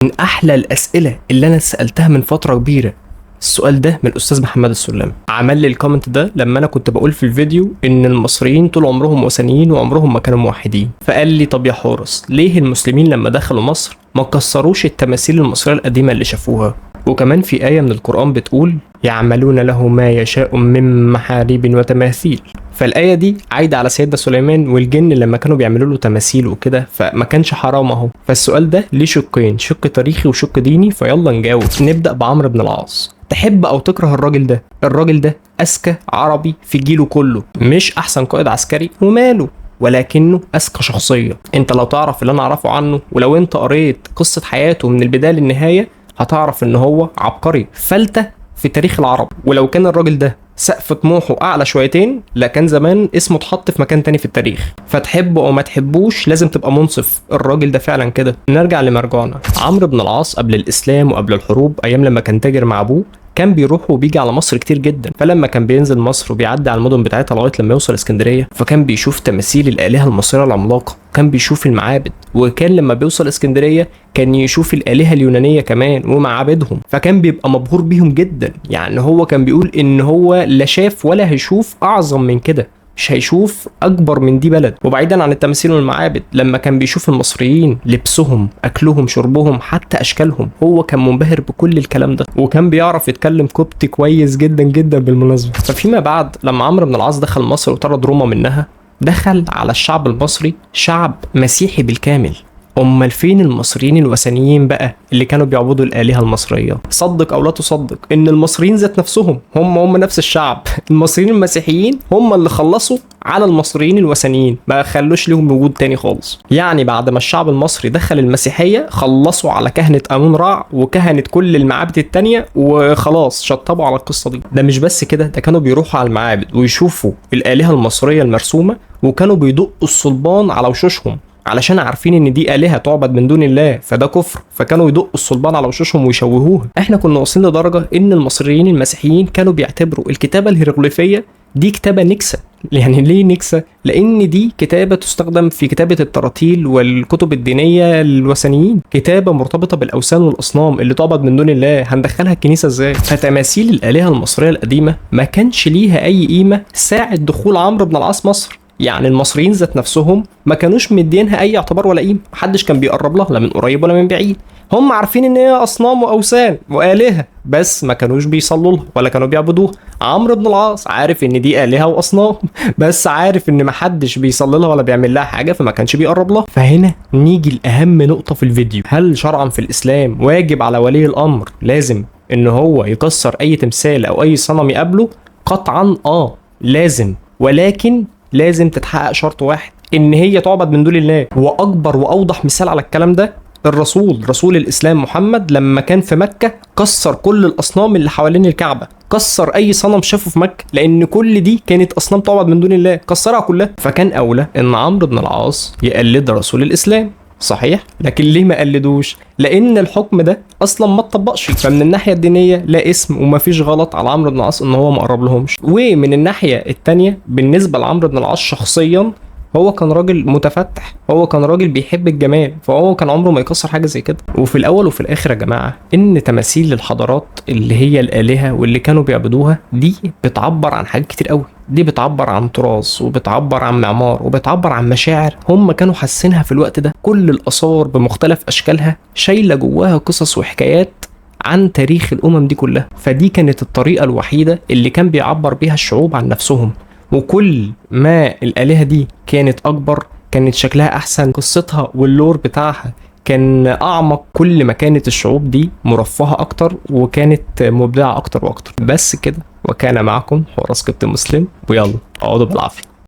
من احلى الاسئله اللي انا سالتها من فتره كبيره السؤال ده من الاستاذ محمد السلام. عمل لي الكومنت ده لما انا كنت بقول في الفيديو ان المصريين طول عمرهم وثنيين وعمرهم ما كانوا موحدين. فقال لي طب يا حورس، ليه المسلمين لما دخلوا مصر ما كسروش التماثيل المصريه القديمه اللي شافوها؟ وكمان في آية من القرآن بتقول يعملون له ما يشاء من محاريب وتماثيل. فالآية دي عايدة على سيدنا سليمان والجن لما كانوا بيعملوا له تماثيل وكده، فما كانش حرام اهو. فالسؤال ده ليه شقين، شق تاريخي وشق ديني، فيلا نجاوب. نبدأ بعمرو بن العاص. تحب او تكره الراجل ده، الراجل ده اذكى عربي في جيله كله، مش احسن قائد عسكري وماله، ولكنه اذكى شخصيه. انت لو تعرف اللي انا اعرفه عنه، ولو انت قريت قصه حياته من البدايه للنهايه، هتعرف ان هو عبقري فلتة في تاريخ العرب. ولو كان الراجل ده سقف طموحه اعلى شويتين، لا كان زمان اسمه اتحط في مكان تاني في التاريخ. فتحبه او ما تحبوش لازم تبقى منصف، الراجل ده فعلا كده. نرجع لمرجعنا. عمرو بن العاص قبل الاسلام وقبل الحروب، ايام لما كان تاجر مع ابوه، كان بيروح وبيجي على مصر كتير جدا. فلما كان بينزل مصر وبيعدي على المدن بتاعتها لغايه لما يوصل اسكندريه، فكان بيشوف تماثيل الالهه المصريه العملاقه، كان بيشوف المعابد. وكان لما بيوصل اسكندريه كان يشوف الالهه اليونانيه كمان ومعابدهم، فكان بيبقى مبهور بيهم جدا. يعني هو كان بيقول ان هو لا شاف ولا هيشوف اعظم من كده، مش هيشوف اكبر من دي بلد. وبعيدا عن التماثيل والمعابد، لما كان بيشوف المصريين لبسهم اكلهم شربهم حتى اشكالهم، هو كان منبهر بكل الكلام ده. وكان بيعرف يتكلم قبطي كويس جدا جدا بالمناسبه. ففيما بعد لما عمرو بن العاص دخل مصر وطرد روما منها، دخل على الشعب المصري شعب مسيحي بالكامل. امال فين المصريين الوثنيين بقى اللي كانوا بيعبدوا الالهه المصريه؟ صدق او لا تصدق ان المصريين ذات نفسهم هم نفس الشعب. المصريين المسيحيين هم اللي خلصوا على المصريين الوثنيين، ما خلوش لهم وجود تاني خالص. يعني بعد ما الشعب المصري دخل المسيحيه، خلصوا على كهنه امون رع وكهنه كل المعابد التانيه، وخلاص شطبوا على القصه دي. ده مش بس كده، ده كانوا بيروحوا على المعابد ويشوفوا الالهه المصريه المرسومه، وكانوا بيدقوا الصلبان على وشوشهم علشان عارفين ان دي آلهة تعبد من دون الله، فده كفر. فكانوا يدقوا الصلبان على وشوشهم ويشوهوها. احنا كنا واصلين لدرجة ان المصريين المسيحيين كانوا بيعتبروا الكتابة الهيروغليفية دي كتابة نكسة. يعني ليه نكسة؟ لان دي كتابة تستخدم في كتابة التراتيل والكتب الدينية للوثنيين، كتابة مرتبطة بالاوثان والاصنام اللي تعبد من دون الله، هندخلها الكنيسة ازاي؟ فتماثيل الآلهة المصرية القديمة ما كانش ليها اي قيمة ساعة دخول عمرو بن العاص مصر. يعني المصريين ذات نفسهم ما كانوش مدينها اي اعتبار ولا قيمه، محدش كان بيقرب لها لا من قريب ولا من بعيد. هم عارفين ان هي اصنام واوثان والهه، بس ما كانوش بيصلوا لها ولا كانوا بيعبدوها. عمرو بن العاص عارف ان دي الهه واصنام، بس عارف ان محدش بيصلي لها ولا بيعمل لها حاجه، فما كانش بيقرب لها. فهنا نيجي لاهم نقطه في الفيديو. هل شرعا في الاسلام واجب على ولي الامر لازم ان هو يكسر اي تمثال او اي صنم يقابله؟ قطعا لازم، ولكن لازم تتحقق شرط واحد، ان هي تعبد من دون الله. واكبر واوضح مثال على الكلام ده رسول الاسلام محمد، لما كان في مكة كسر كل الاصنام اللي حوالين الكعبة، كسر اي صنم شافه في مكة، لان كل دي كانت اصنام تعبد من دون الله، كسرها كلها. فكان اولى ان عمرو بن العاص يقلد رسول الاسلام، صحيح؟ لكن ليه ما قلدوش؟ لان الحكم ده اصلا ما اتطبقش. فمن الناحيه الدينيه لا اسم وما فيش غلط على عمرو بن العاص ان هو ما قرب لهمش. ومن الناحيه التانيه بالنسبه لعمرو بن العاص شخصيا، هو كان راجل متفتح، هو كان راجل بيحب الجمال، فهو كان عمره ما يكسر حاجه زي كده. وفي الاول وفي الاخر يا جماعه، ان تماثيل الحضارات اللي هي الالهه واللي كانوا بيعبدوها دي بتعبر عن حاجات كتير قوي. دي بتعبر عن تراث، وبتعبر عن معمار، وبتعبر عن مشاعر هم كانوا حاسينها في الوقت ده. كل الاثار بمختلف اشكالها شايله جواها قصص وحكايات عن تاريخ الامم دي كلها. فدي كانت الطريقه الوحيده اللي كان بيعبر بيها الشعوب عن نفسهم. وكل ما الآلهة دي كانت أكبر، كانت شكلها أحسن، قصتها واللور بتاعها كان أعمق، كل ما كانت الشعوب دي مرفهة أكتر وكانت مبدعة أكتر وأكتر. بس كده، وكان معكم حراس كابتن مسلم، ويلا اقعدوا بالعافية.